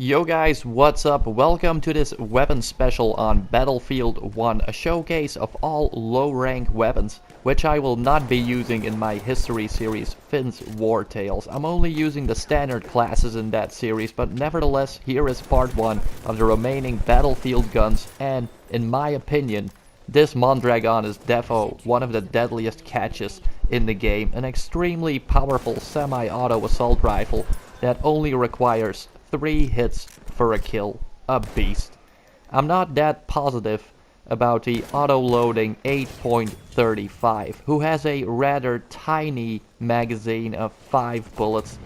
Yo guys, what's up? Welcome to this weapon special on Battlefield 1, a showcase of all low rank weapons, which I will not be using in my history series Finn's War Tales. I'm only using the standard classes in that series, but nevertheless, here is part 1 of the remaining Battlefield guns, and in my opinion, this Mondragon is defo one of the deadliest catches in the game, an extremely powerful semi-auto assault rifle that only requires 3 hits for a kill. A beast. I'm not that positive about the auto-loading 8.35, who has a rather tiny magazine of 5 bullets,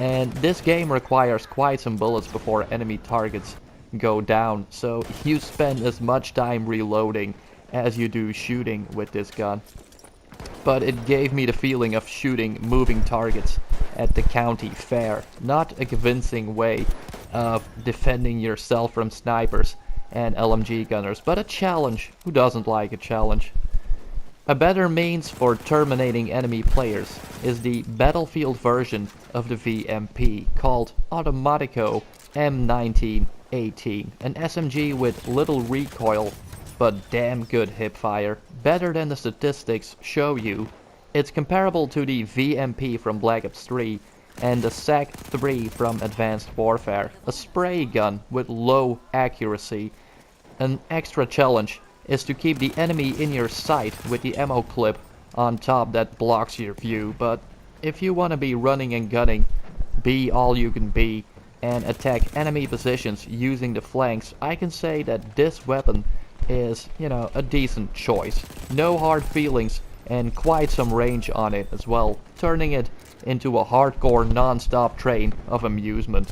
and this game requires quite some bullets before enemy targets go down, so you spend as much time reloading as you do shooting with this gun. But it gave me the feeling of shooting moving targets at the county fair. Not a convincing way of defending yourself from snipers and LMG gunners, but a challenge. Who doesn't like a challenge? A better means for terminating enemy players is the Battlefield version of the VMP called Automatico M1918, an SMG with little recoil but damn good hipfire, better than the statistics show you. It's comparable to the VMP from Black Ops 3 and the SAC-3 from Advanced Warfare, a spray gun with low accuracy. An extra challenge is to keep the enemy in your sight with the ammo clip on top that blocks your view, but if you want to be running and gunning, be all you can be, and attack enemy positions using the flanks, I can say that this weapon is, a decent choice. No hard feelings and quite some range on it as well, turning it into a hardcore non-stop train of amusement.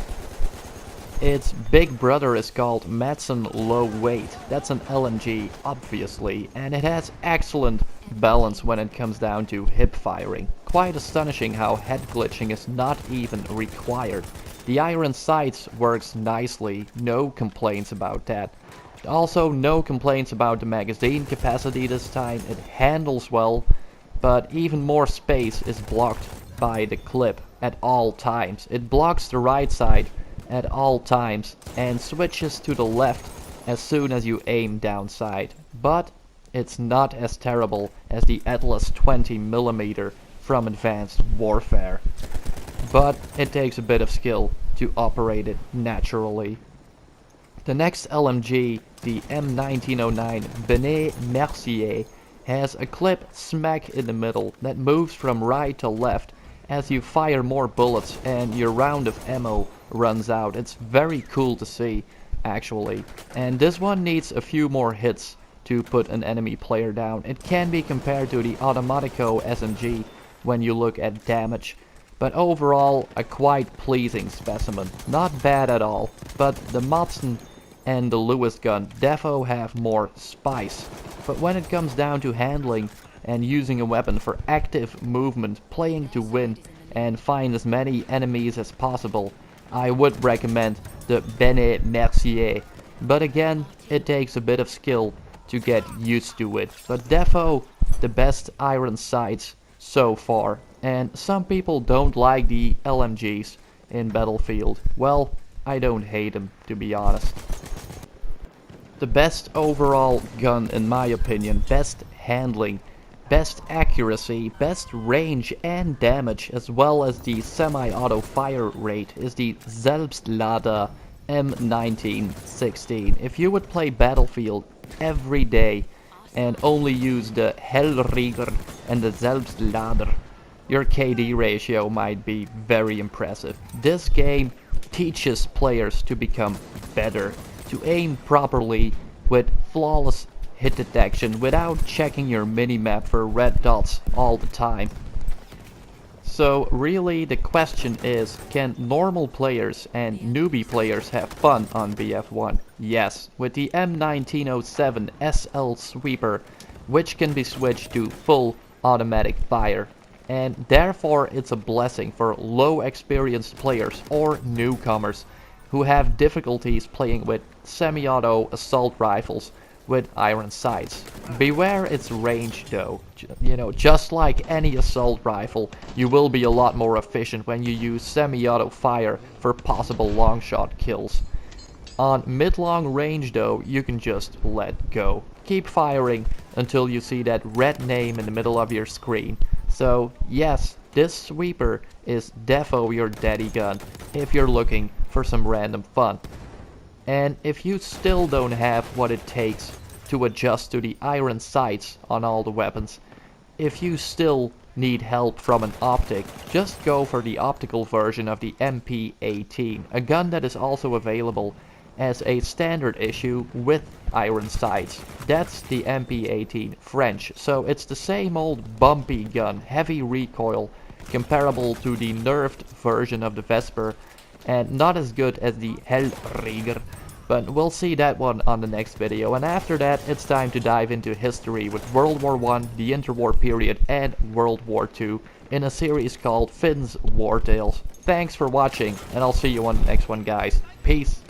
Its big brother is called Madsen Low Weight. That's an LMG, obviously, and it has excellent balance when it comes down to hip firing. Quite astonishing how head glitching is not even required. The iron sights works nicely, no complaints about that. Also, no complaints about the magazine capacity this time. It handles well, but even more space is blocked by the clip at all times. It blocks the right side at all times and switches to the left as soon as you aim downside. But it's not as terrible as the Atlas 20mm from Advanced Warfare. But it takes a bit of skill to operate it naturally. The next LMG, the M1909 Benet Mercier, has a clip smack in the middle that moves from right to left as you fire more bullets and your round of ammo runs out. It's very cool to see, actually. And this one needs a few more hits to put an enemy player down. It can be compared to the Automatico SMG when you look at damage, but overall a quite pleasing specimen. Not bad at all, but the Madsen and the Lewis gun defo have more spice. But when it comes down to handling and using a weapon for active movement, playing to win and find as many enemies as possible, I would recommend the Benet Mercier. But again, it takes a bit of skill to get used to it. But defo the best iron sights so far. And some people don't like the LMGs in Battlefield. Well, I don't hate them, to be honest. The best overall gun in my opinion, best handling, best accuracy, best range and damage, as well as the semi-auto fire rate, is the Selbstlader M1916. If you would play Battlefield every day and only use the Hellrieger and the Selbstlader, your KD ratio might be very impressive. This game teaches players to become better, to aim properly with flawless hit detection without checking your minimap for red dots all the time. So really the question is, can normal players and newbie players have fun on BF1? Yes, with the M1907 SL Sweeper, which can be switched to full automatic fire. And therefore it's a blessing for low experienced players or newcomers who have difficulties playing with semi-auto assault rifles with iron sights. Beware its range though. You know, just like any assault rifle, you will be a lot more efficient when you use semi-auto fire for possible long shot kills. On mid-long range though, you can just let go. Keep firing until you see that red name in the middle of your screen. So yes, this sweeper is defo your daddy gun if you're looking for some random fun. And if you still don't have what it takes to adjust to the iron sights on all the weapons, if you still need help from an optic, just go for the optical version of the MP18, a gun that is also available as a standard issue with iron sights. That's the MP18 French, so it's the same old bumpy gun, heavy recoil, comparable to the nerfed version of the Vesper, and not as good as the Hellrieger, but we'll see that one on the next video. And after that, it's time to dive into history with World War I, the interwar period, and World War II in a series called Finn's War Tales. Thanks for watching, and I'll see you on the next one, guys. Peace!